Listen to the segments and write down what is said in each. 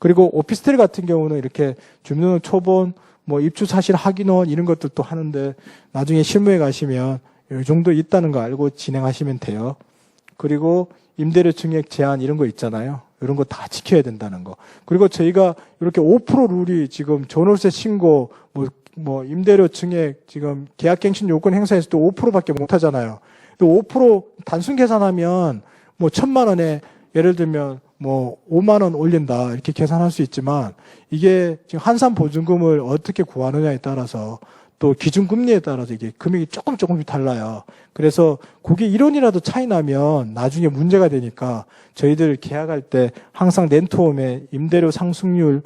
그리고 오피스텔 같은 경우는 이렇게 주민등록 초본, 뭐 입주 사실 확인원 이런 것들도 하는데 나중에 실무에 가시면 이 정도 있다는 거 알고 진행하시면 돼요. 그리고 임대료 증액 제한 이런 거 있잖아요. 이런 거 다 지켜야 된다는 거. 그리고 저희가 이렇게 5% 룰이 지금 전월세 신고, 뭐 임대료 증액 지금 계약갱신 요건 행사에서 또 5%밖에 못 하잖아요. 또 5% 단순 계산하면 뭐 1,000만 원에 예를 들면 뭐 5만 원 올린다 이렇게 계산할 수 있지만 이게 지금 한산 보증금을 어떻게 구하느냐에 따라서 또 기준금리에 따라서 이게 금액이 조금씩 달라요. 그래서 그게 1원이라도 차이 나면 나중에 문제가 되니까 저희들 계약할 때 항상 렌트홈에 임대료 상승률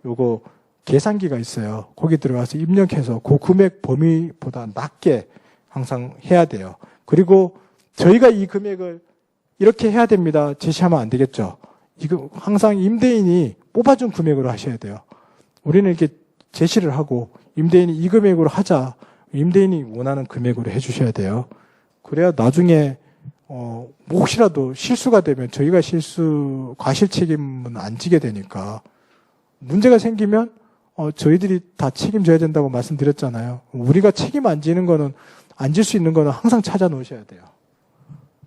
요거 계산기가 있어요. 거기 들어가서 입력해서 그 금액 범위보다 낮게 항상 해야 돼요. 그리고 저희가 이 금액을 이렇게 해야 됩니다. 제시하면 안 되겠죠. 이거 항상 임대인이 뽑아준 금액으로 하셔야 돼요. 우리는 이렇게 제시를 하고 임대인이 이 금액으로 하자. 임대인이 원하는 금액으로 해주셔야 돼요. 그래야 나중에 혹시라도 실수가 되면 저희가 과실 책임은 안 지게 되니까 문제가 생기면 저희들이 다 책임져야 된다고 말씀드렸잖아요. 우리가 책임 안 지는 거는 안 질 수 있는 거는 항상 찾아 놓으셔야 돼요.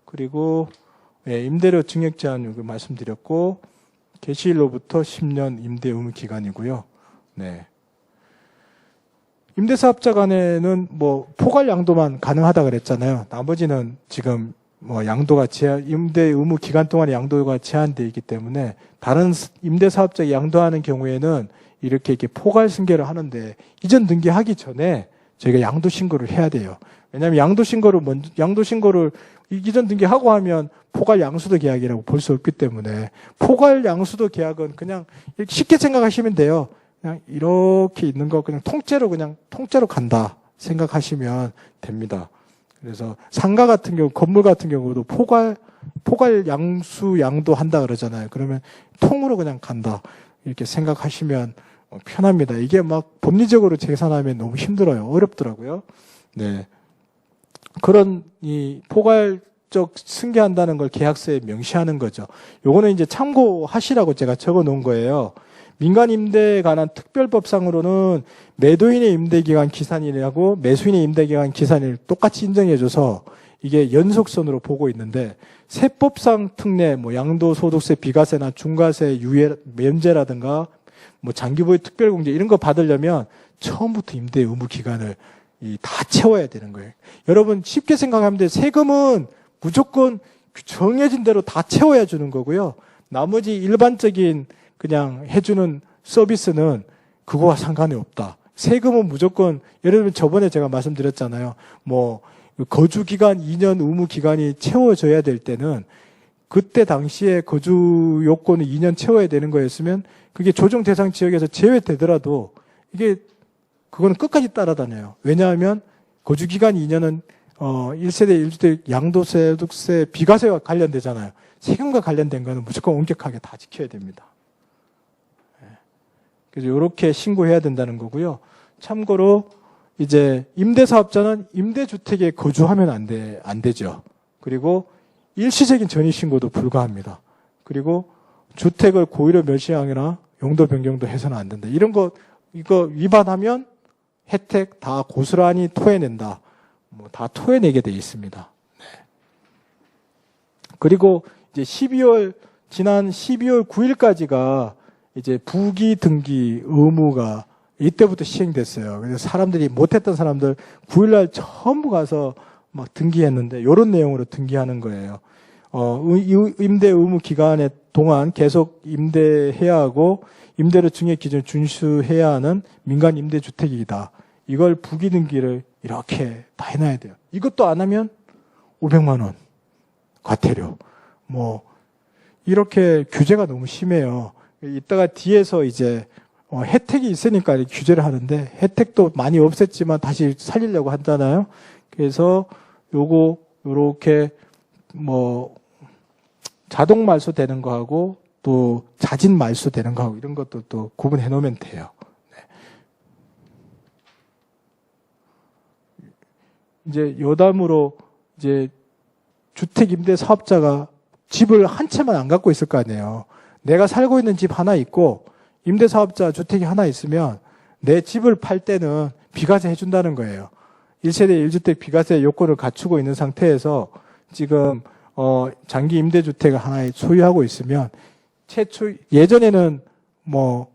그리고 임대료 증액 제한 요구 말씀드렸고 개시일로부터 10년 임대 의무 기간이고요. 네. 임대사업자 간에는 뭐 포괄 양도만 가능하다 그랬잖아요. 나머지는 지금 뭐 양도가 임대 의무 기간 동안의 양도가 제한되어 있기 때문에 다른 임대사업자가 양도하는 경우에는 이렇게 포괄 승계를 하는데 이전 등기하기 전에 저희가 양도 신고를 해야 돼요. 왜냐하면 양도 신고를 이전 등기하고 하면 포괄 양수도 계약이라고 볼 수 없기 때문에 포괄 양수도 계약은 그냥 쉽게 생각하시면 돼요. 그냥 이렇게 있는 거 그냥 통째로 간다 생각하시면 됩니다. 그래서 상가 같은 경우, 건물 같은 경우도 포괄 양수 양도 한다 그러잖아요. 그러면 통으로 그냥 간다 이렇게 생각하시면 편합니다. 이게 막 법리적으로 계산하면 너무 힘들어요. 어렵더라고요. 네. 그런 이 포괄적 승계한다는 걸 계약서에 명시하는 거죠. 요거는 이제 참고하시라고 제가 적어 놓은 거예요. 민간 임대에 관한 특별법상으로는 매도인의 임대기간 기산일하고 매수인의 임대기간 기산일 똑같이 인정해줘서 이게 연속선으로 보고 있는데 세법상 특례, 뭐 양도소득세, 비과세나 중과세 면제라든가 뭐 장기보유 특별공제 이런 거 받으려면 처음부터 임대 의무 기간을 다 채워야 되는 거예요. 여러분 쉽게 생각하면 돼요. 세금은 무조건 정해진 대로 다 채워야 주는 거고요. 나머지 일반적인 그냥 해주는 서비스는 그거와 상관이 없다. 세금은 무조건 예를 들면 저번에 제가 말씀드렸잖아요. 뭐 거주기간 2년 의무기간이 채워져야 될 때는 그때 당시에 거주 요건을 2년 채워야 되는 거였으면 그게 조정 대상 지역에서 제외되더라도 그거는 끝까지 따라다녀요. 왜냐하면 거주기간 2년은 1세대 1주택 양도소득세 비과세와 관련되잖아요. 세금과 관련된 거는 무조건 엄격하게 다 지켜야 됩니다. 그래서 이렇게 신고해야 된다는 거고요. 참고로 이제 임대사업자는 임대주택에 거주하면 안 되죠. 그리고 일시적인 전입신고도 불가합니다. 그리고 주택을 고의로 멸시하거나 용도 변경도 해서는 안 된다. 이거 위반하면 혜택 다 고스란히 토해낸다. 뭐 다 토해내게 돼 있습니다. 네. 그리고 이제 지난 12월 9일까지가 이제 부기 등기 의무가 이때부터 시행됐어요. 그래서 사람들이 못했던 사람들 9일날 전부 가서 막 등기했는데 이런 내용으로 등기하는 거예요. 임대 의무 기간에 동안 계속 임대해야 하고 임대료 증액 기준 준수해야 하는 민간 임대주택이다. 이걸 부기 등기를 이렇게 다 해놔야 돼요. 이것도 안 하면 500만 원 과태료. 뭐 이렇게 규제가 너무 심해요. 이따가 뒤에서 이제 혜택이 있으니까 규제를 하는데 혜택도 많이 없앴지만 다시 살리려고 하잖아요. 그래서 요렇게 뭐 자동 말소 되는 거하고 또 자진 말소 되는 거하고 이런 것도 또 구분해 놓으면 돼요. 네. 이제 여담으로 이제 주택 임대 사업자가 집을 한 채만 안 갖고 있을 거 아니에요. 내가 살고 있는 집 하나 있고 임대사업자 주택이 하나 있으면 내 집을 팔 때는 비과세 해준다는 거예요. 1세대 1주택 비과세 요건을 갖추고 있는 상태에서 지금 장기 임대주택을 하나 소유하고 있으면 최초 예전에는 뭐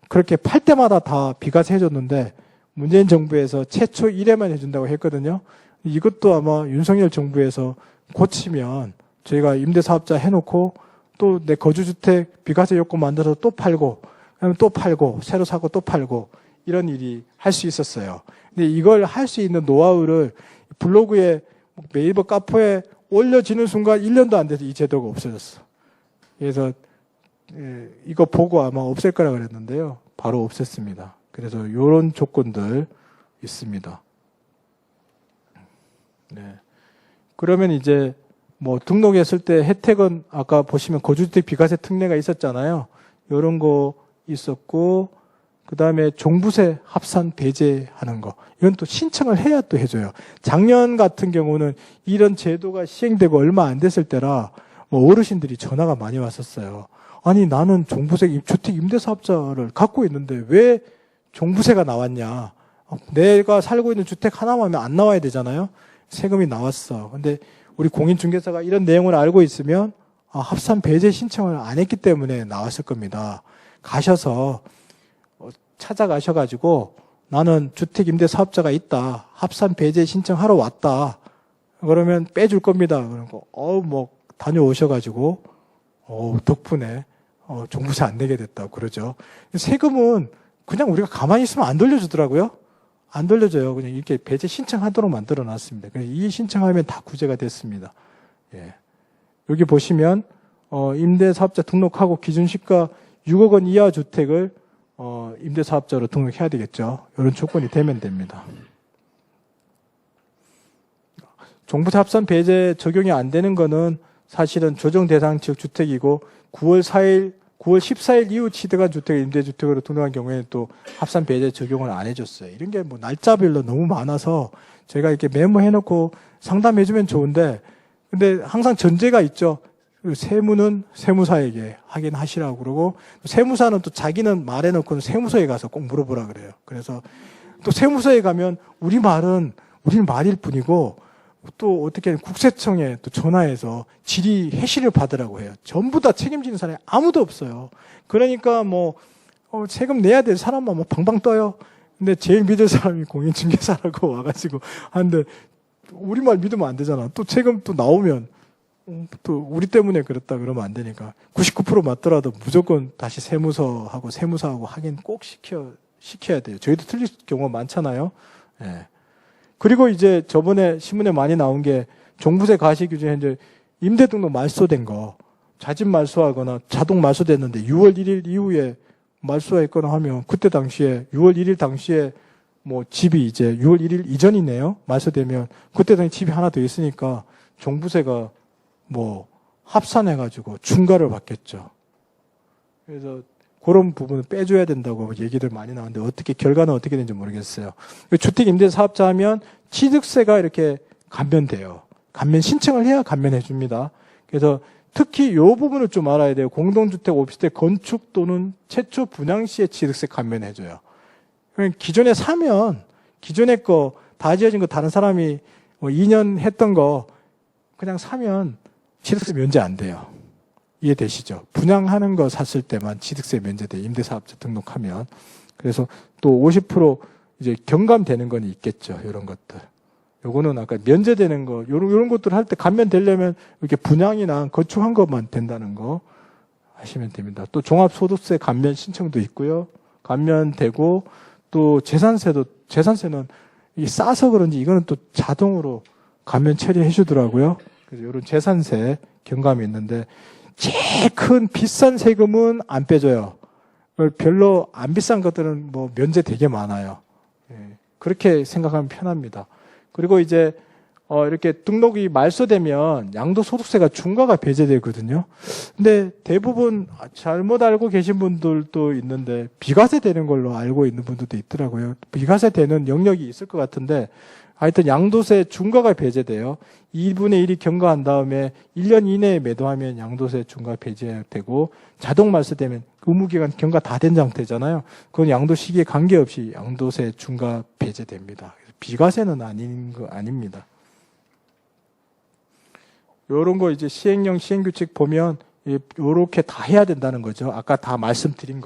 그렇게 팔 때마다 다 비과세 해줬는데 문재인 정부에서 최초 1회만 해준다고 했거든요. 이것도 아마 윤석열 정부에서 고치면 저희가 임대사업자 해놓고 또 내 거주주택 비과세 요건 만들어서 또 팔고 그다음에 또 팔고 새로 사고 또 팔고 이런 일이 할 수 있었어요. 근데 이걸 할 수 있는 노하우를 블로그에 네이버 카페에 올려지는 순간 1년도 안 돼서 이 제도가 없어졌어. 그래서 이거 보고 아마 없앨 거라 그랬는데요. 바로 없앴습니다. 그래서 이런 조건들 있습니다. 네. 그러면 이제 뭐 등록했을 때 혜택은 아까 보시면 거주주택 비과세 특례가 있었잖아요. 이런 거 있었고 그 다음에 종부세 합산 배제하는 거. 이건 또 신청을 해야 또 해줘요. 작년 같은 경우는 이런 제도가 시행되고 얼마 안 됐을 때라 뭐 어르신들이 전화가 많이 왔었어요. 아니 나는 종부세 주택 임대사업자를 갖고 있는데 왜 종부세가 나왔냐. 내가 살고 있는 주택 하나만 하면 안 나와야 되잖아요. 세금이 나왔어. 근데 우리 공인중개사가 이런 내용을 알고 있으면 합산 배제 신청을 안 했기 때문에 나왔을 겁니다. 가셔서 찾아가셔가지고 나는 주택 임대 사업자가 있다. 합산 배제 신청하러 왔다. 그러면 빼줄 겁니다. 그러고 뭐 다녀오셔가지고 덕분에 종부세 안 내게 됐다고 그러죠. 세금은 그냥 우리가 가만히 있으면 안 돌려주더라고요. 안 돌려줘요. 그냥 이렇게 배제 신청하도록 만들어 놨습니다. 그래서 이 신청하면 다 구제가 됐습니다. 예. 여기 보시면 임대사업자 등록하고 기준시가 6억 원 이하 주택을 임대사업자로 등록해야 되겠죠. 이런 조건이 되면 됩니다. 종부세 합산 배제 적용이 안 되는 거는 사실은 조정 대상 지역 주택이고 9월 14일 이후 취득한 주택을 임대주택으로 등록한 경우에는 또 합산 배제 적용을 안 해줬어요. 이런 게 뭐 날짜별로 너무 많아서 제가 이렇게 메모해놓고 상담해주면 좋은데 근데 항상 전제가 있죠. 세무는 세무사에게 확인하시라고 그러고 세무사는 또 자기는 말해놓고는 세무서에 가서 꼭 물어보라 그래요. 그래서 또 세무서에 가면 우리는 말일 뿐이고 또 어떻게 국세청에 또 전화해서 질의 해시를 받으라고 해요. 전부 다 책임지는 사람이 아무도 없어요. 그러니까 뭐 세금 내야 될 사람만 뭐 방방 떠요. 근데 제일 믿을 사람이 공인중개사라고 와가지고 하는데 우리 말 믿으면 안 되잖아. 또 세금 또 나오면 또 우리 때문에 그랬다 그러면 안 되니까 99% 맞더라도 무조건 다시 세무사하고 확인 꼭 시켜야 돼요. 저희도 틀릴 경우가 많잖아요. 예. 그리고 이제 저번에 신문에 많이 나온 게 종부세 과세 규정에 이제 임대등록 말소된 거 자진 말소하거나 자동 말소됐는데 6월 1일 이후에 말소했거나 하면 그때 당시에 6월 1일 당시에 뭐 집이 이제 6월 1일 이전이네요. 말소되면 그때 당시 집이 하나 더 있으니까 종부세가 뭐 합산해가지고 중과를 받겠죠. 그래서 그런 부분을 빼줘야 된다고 얘기들 많이 나왔는데 어떻게 결과는 어떻게 되는지 모르겠어요. 주택 임대 사업자 하면 취득세가 이렇게 감면돼요. 감면 신청을 해야 감면해 줍니다. 그래서 특히 이 부분을 좀 알아야 돼요. 공동주택, 오피스텔 건축 또는 최초 분양 시에 취득세 감면해 줘요. 기존에 사면 기존에 거 다 지어진 거 다른 사람이 뭐 2년 했던 거 그냥 사면 취득세 면제 안 돼요. 이해되시죠? 분양하는 거 샀을 때만 취득세 면제돼. 임대사업자 등록하면. 그래서 또 50% 이제 경감되는 건 있겠죠. 이런 것들. 요거는 아까 면제되는 거, 요런 것들 할 때 감면되려면 이렇게 분양이나 건축한 것만 된다는 거 하시면 됩니다. 또 종합소득세 감면 신청도 있고요. 감면되고 또 재산세는 이 싸서 그런지 이거는 또 자동으로 감면 처리해 주더라고요. 그래서 이런 재산세 경감이 있는데 제일 큰 비싼 세금은 안 빼줘요. 별로 안 비싼 것들은 뭐 면제 되게 많아요. 예, 그렇게 생각하면 편합니다. 그리고 이제 이렇게 등록이 말소되면 양도소득세가 중과가 배제되거든요. 근데 대부분 잘못 알고 계신 분들도 있는데 비과세 되는 걸로 알고 있는 분들도 있더라고요. 비과세 되는 영역이 있을 것 같은데 하여튼 양도세 중과가 배제돼요. 2분의 1이 경과한 다음에 1년 이내에 매도하면 양도세 중과 배제되고 자동 말소되면 의무기간 경과 다 된 상태잖아요. 그건 양도 시기에 관계없이 양도세 중과 배제됩니다. 비과세는 아닙니다. 요런 거 이제 시행령 시행규칙 보면 요렇게 다 해야 된다는 거죠. 아까 다 말씀드린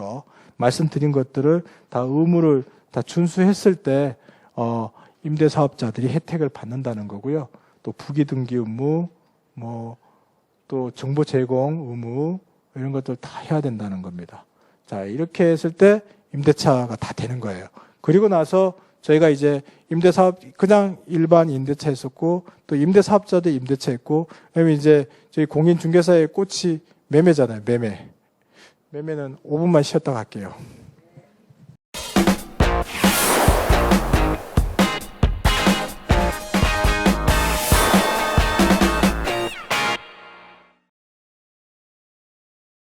것들을 다 의무를 다 준수했을 때 임대사업자들이 혜택을 받는다는 거고요. 또 부기등기 의무, 또 정보 제공 의무 이런 것들 다 해야 된다는 겁니다. 자, 이렇게 했을 때 임대차가 다 되는 거예요. 그리고 나서 저희가 이제 임대사업 그냥 일반 임대차 했었고 또 임대사업자도 임대차 했고 그다음에 이제 저희 공인중개사의 꽃이 매매잖아요. 매매는 5분만 쉬었다 갈게요.